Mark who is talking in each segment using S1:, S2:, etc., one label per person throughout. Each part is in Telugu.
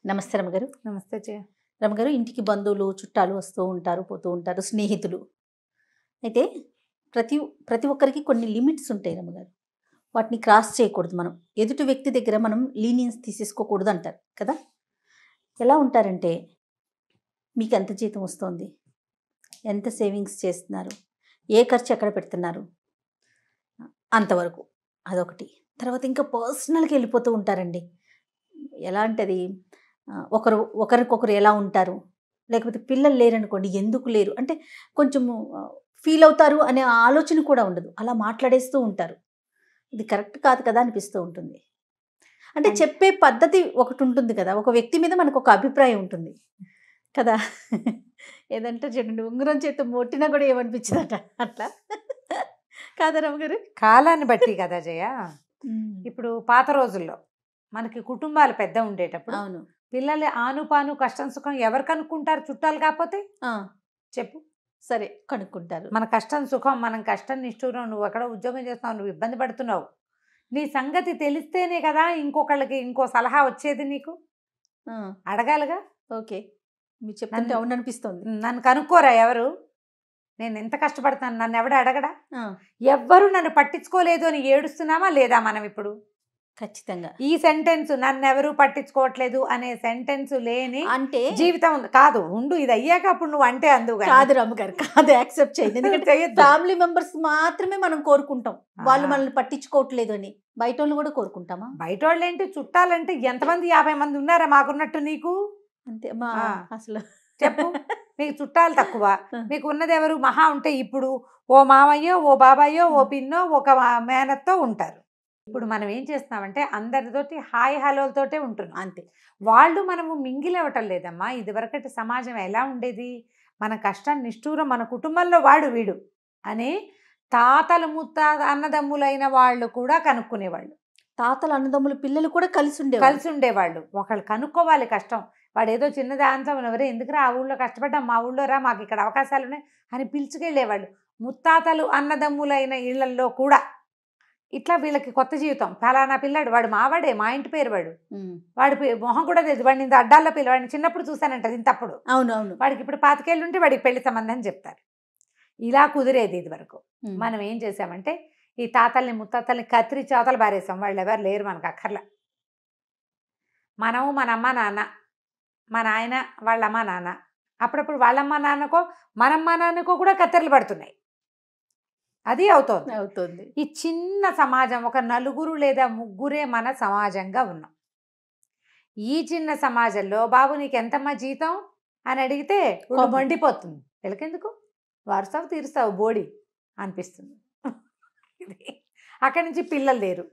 S1: నమస్తే రమగారు.
S2: నమస్తే జయ.
S1: రమగారు, ఇంటికి బంధువులు, చుట్టాలు వస్తూ ఉంటారు, పోతూ ఉంటారు, స్నేహితులు. అయితే ప్రతి ప్రతి ఒక్కరికి కొన్ని లిమిట్స్ ఉంటాయి రమగారు. వాటిని క్రాస్ చేయకూడదు మనం. ఎదుటి వ్యక్తి దగ్గర మనం లీనియన్స్ తీసేసుకోకూడదు అంటారు కదా. ఎలా ఉంటారంటే, మీకు ఎంత జీతం వస్తుంది, ఎంత సేవింగ్స్ చేస్తున్నారు, ఏ ఖర్చు ఎక్కడ పెడుతున్నారు, అంతవరకు అదొకటి. తర్వాత ఇంకా పర్సనల్గా వెళ్ళిపోతూ ఉంటారండి. ఎలా అంటే అది ఒకరికొకరు ఎలా ఉంటారు, లేకపోతే పిల్లలు లేరనుకోండి ఎందుకు లేరు అంటే కొంచెము ఫీల్ అవుతారు అనే ఆలోచన కూడా ఉండదు, అలా మాట్లాడేస్తూ ఉంటారు. ఇది కరెక్ట్ కాదు కదా అనిపిస్తూ ఉంటుంది. అంటే చెప్పే పద్ధతి ఒకటి ఉంటుంది కదా, ఒక వ్యక్తి మీద మనకు ఒక అభిప్రాయం ఉంటుంది కదా. ఏదంటే చూడండి, ఉంగరం చేత మొట్టినా కూడా ఏమనిపించదట, అట్లా కాదా రమగారు?
S2: కాలాన్ని బట్టి కదా జయ. ఇప్పుడు పాత రోజుల్లో మనకి కుటుంబాలు పెద్ద ఉండేటప్పుడు
S1: అవును,
S2: పిల్లలు ఆనుపాను కష్టం సుఖం ఎవరు కనుక్కుంటారు? చుట్టాలు కాకపోతే చెప్పు.
S1: సరే కనుక్కుంటారు.
S2: మన కష్టం సుఖం, మనం కష్టం నిష్ఠూరం. నువ్వు అక్కడ ఉద్యోగం చేస్తున్నావు, నువ్వు ఇబ్బంది పడుతున్నావు, నీ సంగతి తెలిస్తేనే కదా ఇంకొకళ్ళకి ఇంకో సలహా వచ్చేది. నీకు అడగాలిగా.
S1: ఓకే, మీరు చెప్తుంటే అవును అనిపిస్తుంది.
S2: నన్ను కనుక్కోరా ఎవరు, నేను ఎంత కష్టపడుతున్నాను, నన్ను ఎవడ అడగడా? ఎవ్వరు నన్ను పట్టించుకోలేదు అని ఏడుస్తున్నామా లేదా మనం ఇప్పుడు?
S1: ఖచ్చితంగా
S2: ఈ సెంటెన్స్, నన్ను ఎవరు పట్టించుకోవట్లేదు అనే సెంటెన్స్ లేని
S1: అంటే
S2: జీవితం ఉంది కాదు. ఉండు, ఇది అయ్యాక అప్పుడు నువ్వు అంటే అందు
S1: కాదు రమ్మగారు, కాదు, యాక్సెప్ట్ చేయండి. ఎందుకంటే ఫ్యామిలీ మెంబర్స్ మాత్రమే మనం కోరుకుంటాం, వాళ్ళు మనల్ని పట్టించుకోవట్లేదు అని. బయట వాళ్ళు కూడా కోరుకుంటామా?
S2: బయట వాళ్ళు ఏంటి, చుట్టాలంటే ఎంతమంది, 50 మంది ఉన్నారా మాకున్నట్టు నీకు?
S1: అంతే అసలు
S2: చెప్పు. నీకు చుట్టాలు తక్కువ, నీకు ఉన్నది ఎవరు? మహా ఉంటే ఇప్పుడు ఓ మామయ్యో, ఓ బాబాయ్యో, ఓ పిన్నో, ఒక మేనత్తో ఉంటారు. ఇప్పుడు మనం ఏం చేస్తున్నామంటే అందరితోటి హాయ్ హలోలతోటే ఉంటున్నాం అంతే. వాళ్ళు మనము మింగిల్ అవ్వటం లేదమ్మా. ఇదివరకటి సమాజం ఎలా ఉండేది? మన కష్టం నిష్ఠూరం, మన కుటుంబంలో వాడు వీడు అని తాతలు అన్నదమ్ములైన వాళ్ళు కూడా కనుక్కునేవాళ్ళు.
S1: తాతలు అన్నదమ్ములు పిల్లలు కూడా కలిసి
S2: ఉండేవాళ్ళు. ఒకళ్ళు కనుక్కోవాలి కష్టం. వాడు ఏదో చిన్నది ఆంతం, ఎవరే ఎందుకురా ఆ ఊళ్ళో కష్టపడ్డాం, మా ఊళ్ళో రా, మాకు ఇక్కడ అవకాశాలు ఉన్నాయి అని పిలుచుకెళ్ళేవాళ్ళు. ముత్తాతలు అన్నదమ్ములైన ఇళ్లల్లో కూడా ఇట్లా వీళ్ళకి కొత్త జీవితం. ఫలానా పిల్లాడు, వాడు మావాడే, మా ఇంటి పేరు వాడు, వాడి మొహం కూడా తెలియదు, వాడిని ఇంత అడ్డాల్లో వాడిని చిన్నప్పుడు చూశానంటది ఇంతప్పుడు.
S1: అవునవును,
S2: వాడికి ఇప్పుడు 25 ఏళ్ళు ఉంటే వాడికి పెళ్లి సంబంధం చెప్తారు. ఇలా కుదిరేది ఇది వరకు. మనం ఏం చేసామంటే ఈ తాతల్ని ముత్తాతల్ని కత్తిరించి అవతల బారేసాం. వాళ్ళు ఎవరు లేరు మనకు అక్కర్లా. మనము మన అమ్మ నాన్న, మా నాయన వాళ్ళ అమ్మ నాన్న, అప్పుడప్పుడు వాళ్ళమ్మ నాన్నకో మనమ్మ నాన్నకో కూడా కత్తెరలు పడుతున్నాయి. అది అవుతుంది. ఈ చిన్న సమాజం, ఒక నలుగురు లేదా ముగ్గురే మన సమాజంగా ఉన్నాం. ఈ చిన్న సమాజంలో బాబు నీకు ఎంతమ్మా జీతం అని అడిగితే మండిపోతుంది. వీళ్ళకెందుకు, వారసావు తీరుస్తావు బోడి అనిపిస్తుంది. అక్కడి నుంచి పిల్లలు లేరు.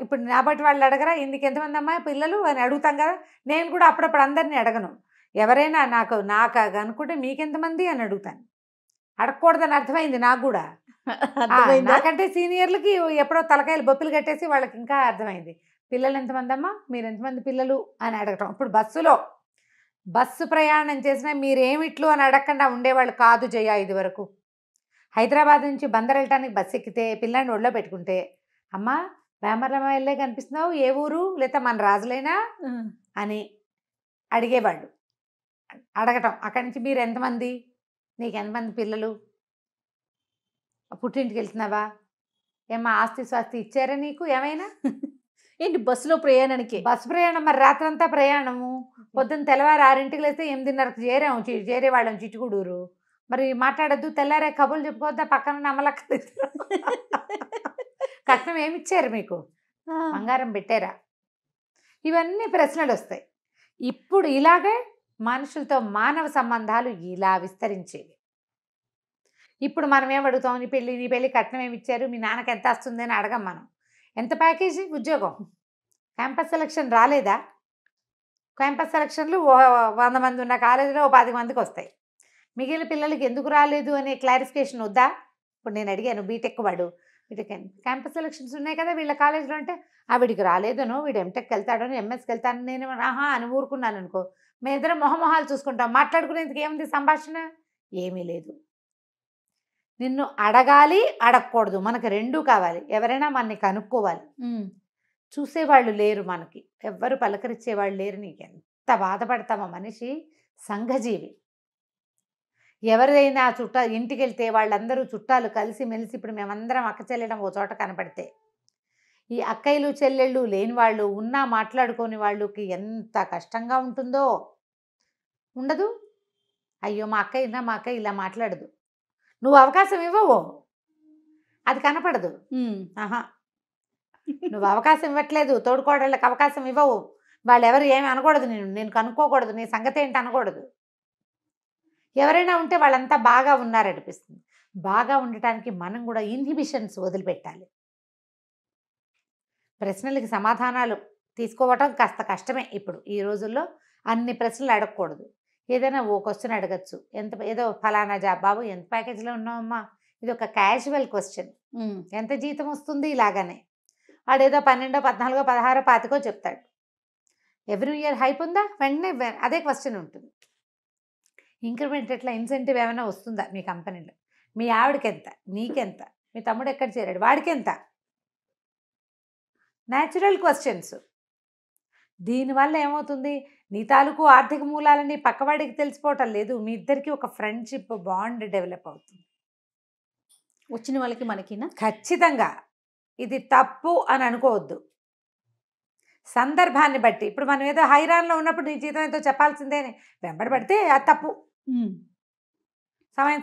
S2: ఇప్పుడు నాబట్టి వాళ్ళు అడగరా ఇందుకు ఎంతమంది అమ్మాయి పిల్లలు అని అడుగుతాం కదా. నేను కూడా అప్పుడప్పుడు అందరినీ అడగను. ఎవరైనా నాకు అనుకుంటే మీకెంతమంది అని అడుగుతాను. అడగకూడదని అర్థమైంది నాకు కూడా. నాకంటే సీనియర్లకి ఎప్పుడో తలకాయలు బొప్పులు కట్టేసి వాళ్ళకి ఇంకా అర్థమైంది. పిల్లలు ఎంతమంది అమ్మా, మీరు ఎంతమంది పిల్లలు అని అడగటం. ఇప్పుడు బస్సు ప్రయాణం చేసినా మీరేమిట్లు అని అడగకుండా ఉండేవాళ్ళు కాదు జయ. ఇది వరకు హైదరాబాద్ నుంచి బందర్ వెళ్ళటానికి బస్సు ఎక్కితే పిల్లాన్ని ఒళ్ళో పెట్టుకుంటే, అమ్మా వేమరమ్మ వెళ్ళే కనిపిస్తున్నావు, ఏ ఊరు, లేదా మన రాజులేనా అని అడిగేవాళ్ళు. అడగటం. అక్కడి నుంచి మీరు ఎంతమంది, నీకు ఎంతమంది పిల్లలు, పుట్టింటికి వెళ్తున్నావా, ఏమ్మా ఆస్తి స్వాస్తి ఇచ్చారా నీకు ఏమైనా?
S1: ఏంటి బస్సులో ప్రయాణానికి?
S2: బస్సు ప్రయాణం మరి రాత్రంతా ప్రయాణము. పొద్దున్న తెల్లవారు 6ంటికి లేస్తే 8:30కి చేరేవాళ్ళం చిట్టుగూడూరు. మరి మాట్లాడద్దు, తెల్లారే కబుర్లు చెప్పుకోవద్దా, పక్కన నమ్మలక్కలేదు. కట్నం ఏమిచ్చారు మీకు, బంగారం పెట్టారా? ఇవన్నీ ప్రశ్నలు వస్తాయి. ఇప్పుడు ఇలాగే మనుషులతో మానవ సంబంధాలు ఇలా విస్తరించేవి. ఇప్పుడు మనం ఏమడుగుతాం, నీ పెళ్ళి కట్నం ఏమి ఇచ్చారు, మీ నాన్నకి ఎంత వస్తుంది అని అడగం మనం. ఎంత ప్యాకేజీ, ఉద్యోగం, క్యాంపస్ సెలక్షన్ రాలేదా? క్యాంపస్ సెలక్షన్లు 100 మంది ఉన్న కాలేజీలో 10 మందికి వస్తాయి. మిగిలిన పిల్లలకి ఎందుకు రాలేదు అనే క్లారిఫికేషన్ వద్దా? ఇప్పుడు నేను అడిగాను, బీటెక్ వాడు, బీటెక్ క్యాంపస్ సెలక్షన్స్ ఉన్నాయి కదా వీళ్ళ కాలేజీలో అంటే, వీడికి రాలేదనో, వీడు ఎంటెక్కి వెళ్తాడనో, ఎంఎస్కి వెళ్తాడని నేను అని ఊరుకున్నాను అనుకో. మేము ఇద్దరం మొహమొహాలు చూసుకుంటాం. మాట్లాడుకునేందుకు ఏముంది సంభాషణ? ఏమీ లేదు. నిన్ను అడగాలి, అడగకూడదు, మనకు రెండూ కావాలి. ఎవరైనా మనని కనుక్కోవాలి. చూసేవాళ్ళు లేరు మనకి, ఎవ్వరు పలకరించేవాళ్ళు లేరు. నీకు ఎంత బాధపడతామో. మనిషి సంఘజీవి. ఎవరిదైనా ఇంటికి వెళ్తే వాళ్ళందరూ చుట్టాలు కలిసి మెలిసి, ఇప్పుడు మేమందరం అక్క చెల్లెడం ఓ చోట కనపడితే, ఈ అక్కయ్యలు చెల్లెళ్ళు లేని వాళ్ళు, ఉన్నా మాట్లాడుకోని వాళ్ళకి ఎంత కష్టంగా ఉంటుందో. ఉండదు. అయ్యో మా అక్క ఇలా మాట్లాడదు, నువ్వు అవకాశం ఇవ్వవు, అది కనపడదు. ఆహా, నువ్వు అవకాశం ఇవ్వట్లేదు, తోడుకోవడానికి అవకాశం ఇవ్వవు, వాళ్ళు ఎవరు ఏమి అనకూడదు, నేను కనుక్కోకూడదు, నీ సంగతి ఏంటి అనకూడదు. ఎవరైనా ఉంటే వాళ్ళంతా బాగా ఉన్నారనిపిస్తుంది. బాగా ఉండటానికి మనం కూడా ఇన్హిబిషన్స్ వదిలిపెట్టాలి. ప్రశ్నలకి సమాధానాలు తీసుకోవటం కాస్త కష్టమే. ఇప్పుడు ఈ రోజుల్లో అన్ని ప్రశ్నలు అడగకూడదు. ఏదైనా ఓ క్వశ్చన్ అడగచ్చు. ఏదో ఫలానా జాబ్, బాబు ఎంత ప్యాకేజ్లో ఉన్నావమ్మా, ఇది ఒక క్యాజువల్ క్వశ్చన్. ఎంత జీతం వస్తుంది, ఇలాగనే. వాడేదో 12, 14, 16, 25 చెప్తాడు. ఎవ్రీ ఇయర్ హైప్ ఉందా, వెంటనే అదే క్వశ్చన్ ఉంటుంది. ఇంక్రిమెంట్ ఎట్లా, ఇన్సెంటివ్ ఏమైనా వస్తుందా మీ కంపెనీలో, మీ ఆవిడకి ఎంత, నీకెంత, మీ తమ్ముడు ఎక్కడ చేరాడు, వాడికి ఎంత. Natural questions. దీనివల్ల ఏమవుతుంది, నీ తాలూకు ఆర్థిక మూలాలని పక్కవాడికి తెలిసిపోవటం లేదు, మీ ఇద్దరికి ఒక ఫ్రెండ్షిప్ బాండ్ డెవలప్ అవుతుంది.
S1: వచ్చిన వాళ్ళకి మనకినా
S2: ఖచ్చితంగా ఇది తప్పు అని అనుకోవద్దు. సందర్భాన్ని బట్టి, ఇప్పుడు మనం ఏదో హైరాన్లో ఉన్నప్పుడు నీ జీతం ఏదో చెప్పాల్సిందే వెంబడి పడితే అది తప్పు. సమయం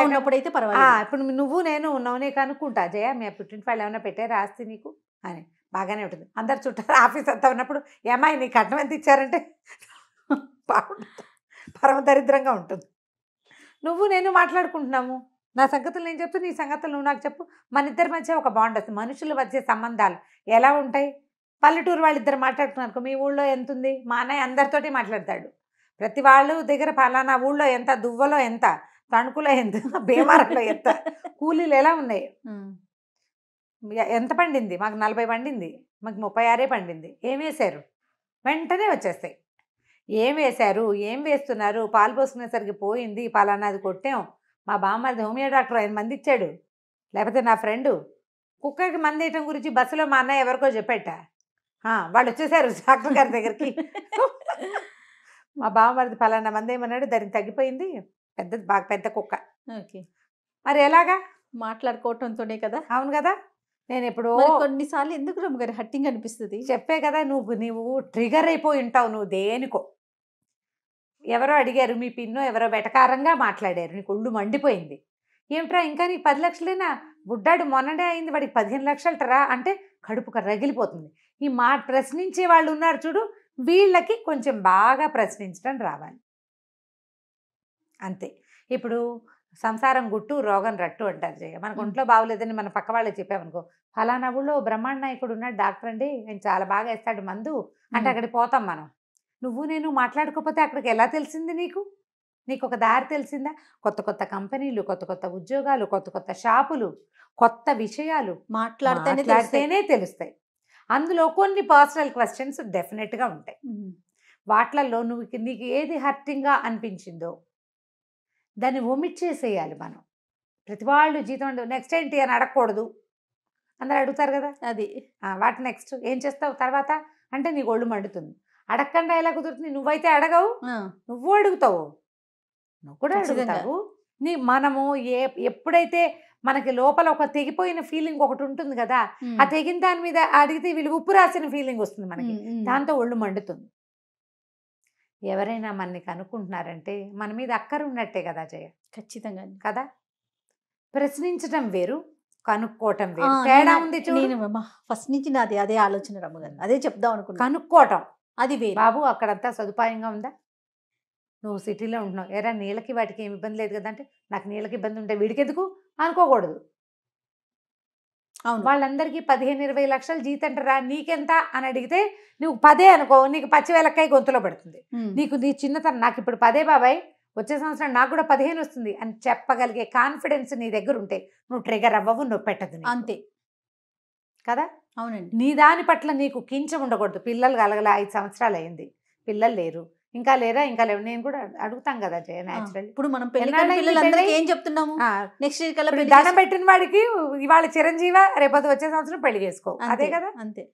S1: ఉన్నప్పుడైతే పర్వాలేదు.
S2: ఇప్పుడు నువ్వు నేను ఉన్నావు, నీకు అనుకుంటా, జయ మీ పుట్టింటి వాళ్ళు ఏమైనా పెట్టారా ఆస్తి నీకు అని, బాగానే ఉంటుంది. అందరు చుట్టారు ఆఫీస్ అంతా ఉన్నప్పుడు, ఏమాయి నీ కట్నం ఎంత ఇచ్చారంటే పరమ దరిద్రంగా ఉంటుంది. నువ్వు నేను మాట్లాడుకుంటున్నాము, నా సంగతులు నేను చెప్తూ, నీ సంగతులు నువ్వు నాకు చెప్పు, మన ఇద్దరి మధ్య ఒక బాండ్ వస్తుంది. మనుషుల మధ్య సంబంధాలు ఎలా ఉంటాయి, పల్లెటూరు వాళ్ళిద్దరు మాట్లాడుతున్నారు, మీ ఊళ్ళో ఎంత ఉంది, మా అన్నయ్య అందరితోటి మాట్లాడతాడు. ప్రతి వాళ్ళు దగ్గర పలానా ఊళ్ళో ఎంత, దువ్వలో ఎంత, తణుకులో ఎంత, భీమారంలో ఎంత, కూలీలు ఎలా ఉన్నాయి, ఎంత పండింది, మాకు 40 పండింది, మాకు 36 పండింది, ఏం వేశారు, వెంటనే వచ్చేస్తాయి. ఏం వేశారు, ఏం వేస్తున్నారు, పాలు పోసుకునేసరికి పోయింది, పలానాది కొట్టాం, మా బామ్మది హోమియో డాక్టర్ ఆయన మంది ఇచ్చాడు, లేకపోతే నా ఫ్రెండు కుక్కకి మంది వేయటం గురించి బస్సులో మా అన్నయ్య ఎవరికో చెప్పేట, వాళ్ళు వచ్చేసారు డాక్టర్ గారి దగ్గరికి, మా బామ్మది పలానా మంది ఏమన్నాడు, దానికి తగ్గిపోయింది, బాగా పెద్ద కుక్క.
S1: ఓకే,
S2: మరి ఎలాగా
S1: మాట్లాడుకోవటంతోనే కదా.
S2: అవును కదా. నేను ఎప్పుడో
S1: కొన్నిసార్లు ఎందుకు రమ్మగారు హట్టింగ్ అనిపిస్తుంది,
S2: చెప్పే కదా, నువ్వు ట్రిగర్ అయిపోయి ఉంటావు, నువ్వు దేనికో. ఎవరో అడిగారు, మీ పిన్నో ఎవరో వెటకారంగా మాట్లాడారు, నీకు ఒళ్ళు మండిపోయింది. ఏమిట్రా ఇంకా నీకు 10 లక్షలేనా, బుడ్డాడు మొన్ననే అయింది, వాడికి 15 లక్షలటరా అంటే కడుపుక రగిలిపోతుంది. ఈ ప్రశ్నించే వాళ్ళు ఉన్నారు చూడు, వీళ్ళకి కొంచెం బాగా ప్రశ్నించడం రావాలి అంతే. ఇప్పుడు సంసారం గుట్టు రోగం రట్టు అంటారు జయ. మనకు ఒంట్లో బాగోలేదని మన పక్క వాళ్ళకి చెప్పామనుకో, ఫలానా ఊళ్ళో బ్రహ్మాండ నాయకుడు ఉన్నాడు డాక్టర్ అండి, ఆయన చాలా బాగా వేస్తాడు మందు అంటే అక్కడికి పోతాం మనం. నువ్వు నేను మాట్లాడుకోకపోతే అక్కడికి ఎలా తెలిసింది నీకు ఒక దారి తెలిసిందా? కొత్త కొత్త కంపెనీలు, కొత్త కొత్త ఉద్యోగాలు, కొత్త కొత్త షాపులు, కొత్త విషయాలు మాట్లాడితేనే తెలుస్తాయి. అందులో కొన్ని పర్సనల్ క్వశ్చన్స్ డెఫినెట్గా ఉంటాయి. వాటిల్లో నీకు ఏది హర్టింగ్గా అనిపించిందో దాన్ని ఒమిట్ చేసేయాలి మనం. ప్రతి వాళ్ళు జీతం నెక్స్ట్ ఏంటి అని అడగకూడదు, అందరు అడుగుతారు కదా, అది వాటి నెక్స్ట్ ఏం చేస్తావు తర్వాత అంటే నీకు ఒళ్ళు మండుతుంది. అడగకుండా ఎలా కుదురుతుంది? నువ్వైతే అడగవు, నువ్వు అడుగుతావు, నువ్వు కూడా అడుగుతావు. మనము ఎప్పుడైతే మనకి లోపల ఒక తెగిపోయిన ఫీలింగ్ ఒకటి ఉంటుంది కదా, ఆ తెగిన దాని మీద అడిగితే వీళ్ళు ఉప్పు రాసిన ఫీలింగ్ వస్తుంది మనకి, దాంతో ఒళ్ళు మండుతుంది. ఎవరైనా మనని కనుక్కుంటున్నారంటే మన మీద అక్కర ఉన్నట్టే కదా జయ.
S1: ఖచ్చితంగా
S2: కదా. ప్రశ్నించడం వేరు, కనుక్కోవటం వేరు, తేడా ఉంది చూడు.
S1: ఫస్ట్ నుంచి నాది అదే ఆలోచన రమ్మగారు, అదే చెప్దాం అనుకున్నా.
S2: కనుక్కోవటం
S1: అది వేరు.
S2: బాబు అక్కడంతా సదుపాయంగా ఉందా, నువ్వు సిటీలో ఉంటున్నావు, ఎరా నీళ్ళకి వాటికి ఏమి ఇబ్బంది లేదు కదా అంటే, నాకు నీళ్ళకి ఇబ్బంది ఉంటే వీడికి ఎందుకు అనుకోకూడదు. అవును, వాళ్ళందరికీ 15-20 లక్షలు జీతంటరా, నీకెంత అని అడిగితే నువ్వు 10 అనుకో, నీకు పచ్చివేలకాయ గొంతులో పడుతుంది. నీకు నీ చిన్నతనం, నాకు ఇప్పుడు 10 బాబాయ్, వచ్చే సంవత్సరం నాకు కూడా 15 వస్తుంది అని చెప్పగలిగే కాన్ఫిడెన్స్ నీ దగ్గర ఉంటే నువ్వు ట్రిగర్ అవ్వవు, నువ్వు పెట్టదు అంతే కదా. అవునండి. నీ దాని పట్ల నీకు కించ ఉండకూడదు. పిల్లలు కలగల 5 సంవత్సరాలు అయింది, పిల్లలు లేరు, ఇంకా లేరా, ఇంకా లేవు, నేను కూడా అడుగుతాం కదా జయ. న్యాచురల్ ఇప్పుడు మనం ఏం చెప్తున్నాము, నెక్స్ట్ ఇయర్ కల్లా దండం పెట్టిన వాడికి ఇవాళ చిరంజీవ, రేపటి వచ్చే సంవత్సరం పెళ్లి చేసుకో, అదే కదా. అంతే.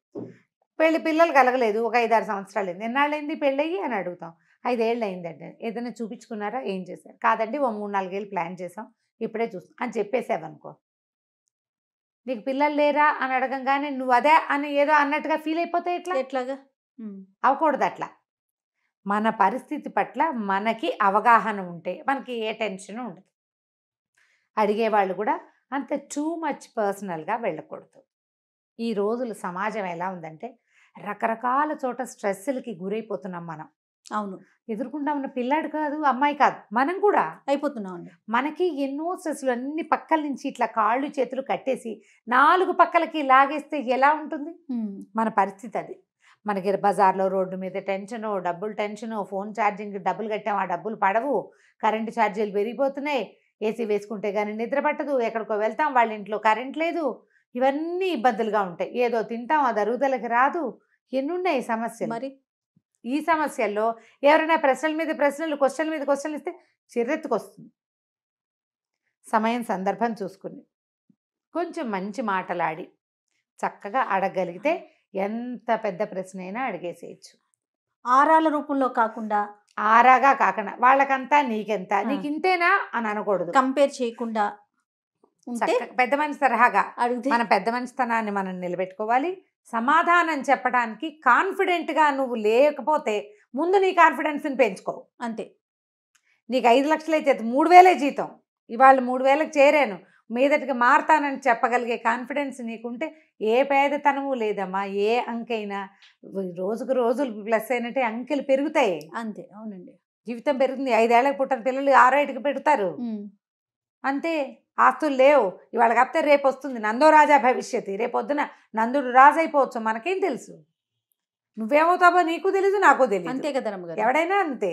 S2: పిల్లలు కలగలేదు, ఒక 5-6 సంవత్సరాలు అయింది. ఎన్నాళ్ళైంది పెళ్ళయ్యి అని అడుగుతాం. 5 ఏళ్ళు అయిందండి. ఏదైనా చూపించుకున్నారా, ఏం చేశారు? కాదండి, ఓ 3-4 ఏళ్ళు ప్లాన్ చేసాం, ఇప్పుడే చూస్తాం అని చెప్పేసావనుకో, నీకు పిల్లలు లేరా అని అడగంగానే నువ్వు అదే అని ఏదో అన్నట్టుగా ఫీల్ అయిపోతే
S1: ఎట్లాగా?
S2: అవ్వకూడదు అట్లా. మన పరిస్థితి పట్ల మనకి అవగాహన ఉంటే మనకి ఏ టెన్షన్ ఉండదు. అడిగేవాళ్ళు కూడా అంత టూ మచ్ పర్సనల్గా వెళ్ళకూడదు. ఈ రోజుల సమాజం ఎలా ఉందంటే రకరకాల చోట స్ట్రెస్సులకి గురైపోతున్నాం మనం.
S1: అవును,
S2: ఎదుర్కొంటా ఉన్న పిల్లాడు కాదు, అమ్మాయి కాదు, మనం కూడా
S1: అయిపోతున్నాం అండి.
S2: మనకి ఎన్నో స్ట్రెస్సులు అన్ని పక్కల నుంచి ఇట్లా కాళ్ళు చేతులు కట్టేసి 4 పక్కలకి లాగేస్తే ఎలా ఉంటుంది మన పరిస్థితి? అది మనకి బజార్లో రోడ్డు మీద టెన్షను, డబ్బులు టెన్షను, ఫోన్ ఛార్జింగ్కి డబ్బులు కట్టాం, ఆ డబ్బులు పడవు, కరెంటు ఛార్జీలు పెరిగిపోతున్నాయి, ఏసీ వేసుకుంటే కానీ నిద్ర పట్టదు, ఎక్కడికో వెళ్తాం వాళ్ళ ఇంట్లో కరెంట్ లేదు, ఇవన్నీ ఇబ్బందులుగా ఉంటాయి. ఏదో తింటాం, అది అరుగుదలకి రాదు, ఎన్నున్నాయి సమస్యలు.
S1: మరి
S2: ఈ సమస్యల్లో ఎవరైనా ప్రశ్నల మీద ప్రశ్నలు, క్వశ్చన్ల మీద క్వశ్చన్లు ఇస్తే చిర్రెత్తుకొస్తుంది. సమయం సందర్భం చూసుకుని కొంచెం మంచి మాటలాడి చక్కగా అడగగలిగితే ఎంత పెద్ద ప్రశ్న అయినా అడిగేసేయచ్చు.
S1: ఆరాల రూపంలో కాకుండా,
S2: ఆరాగా కాకుండా వాళ్ళకంతా నీకెంత, నీకు ఇంతేనా అని అనకూడదు.
S1: కంపేర్ చేయకుండా ఉంటే
S2: పెద్ద మనిషి తరహాగా
S1: అడిగితే
S2: మన పెద్ద మనిషితనాన్ని మనం నిలబెట్టుకోవాలి. సమాధానం చెప్పడానికి కాన్ఫిడెంట్గా నువ్వు లేకపోతే ముందు నీ కాన్ఫిడెన్స్ని పెంచుకో.
S1: అంతే.
S2: నీకు 5 లక్షలు అయితే 3,000 జీతం, ఇవాళ 3,000కి చేరాను, మీదటికి మారతానని చెప్పగలిగే కాన్ఫిడెన్స్ నీకుంటే ఏ పేదతనము లేదమ్మా. ఏ అంకైనా రోజుకు రోజులు ప్లస్ అయినట్టే అంకెలు పెరుగుతాయి.
S1: అంతే. అవునండి,
S2: జీవితం పెరుగుతుంది. 5 ఏళ్ళకి పుట్టిన పిల్లలు 6 ఏటికి పెడతారు. అంతే. ఆస్తులు లేవు ఇవాళ కాకపోతే రేపు వస్తుంది. నందో రాజా భవిష్యత్తు. రేపొద్దున నందుడు రాజు అయిపోవచ్చు, మనకేం తెలుసు? నువ్వేమవుతావో నీకు తెలీదు, నాకు తెలియదు.
S1: అంతే కదా రమ్మగారు.
S2: ఎవడైనా అంతే.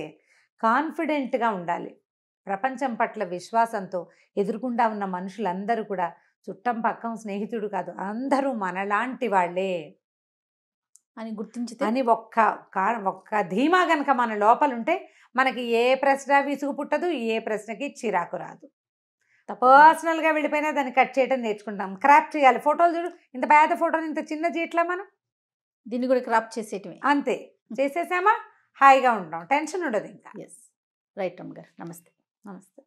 S2: కాన్ఫిడెంట్గా ఉండాలి. ప్రపంచం పట్ల విశ్వాసంతో ఎదుర్కొంటా ఉన్న మనుషులందరూ కూడా చుట్టం పక్కం స్నేహితుడు కాదు, అందరూ మనలాంటి వాళ్ళే
S1: అని గుర్తించితే
S2: అని ఒక్క ధీమా గనక మన లోపలుంటే మనకి ఏ ప్రశ్న విసుగు పుట్టదు, ఏ ప్రశ్నకి చిరాకు రాదు. పర్సనల్గా వెళ్ళిపోయినా దాన్ని కట్ చేయడం నేర్చుకుంటాం. క్రాప్ చేయాలి. ఫోటోలు చూడు, ఇంత పేద ఫోటోలు ఇంత చిన్న చేయట్లా మనం,
S1: దీన్ని కూడా క్రాప్ చేసేయటమే.
S2: అంతే. చేసేసామా హాయిగా ఉంటాం, టెన్షన్ ఉండదు ఇంకా.
S1: ఎస్, రైట్ రమ్మగారు. నమస్తే.
S2: నమస్తే.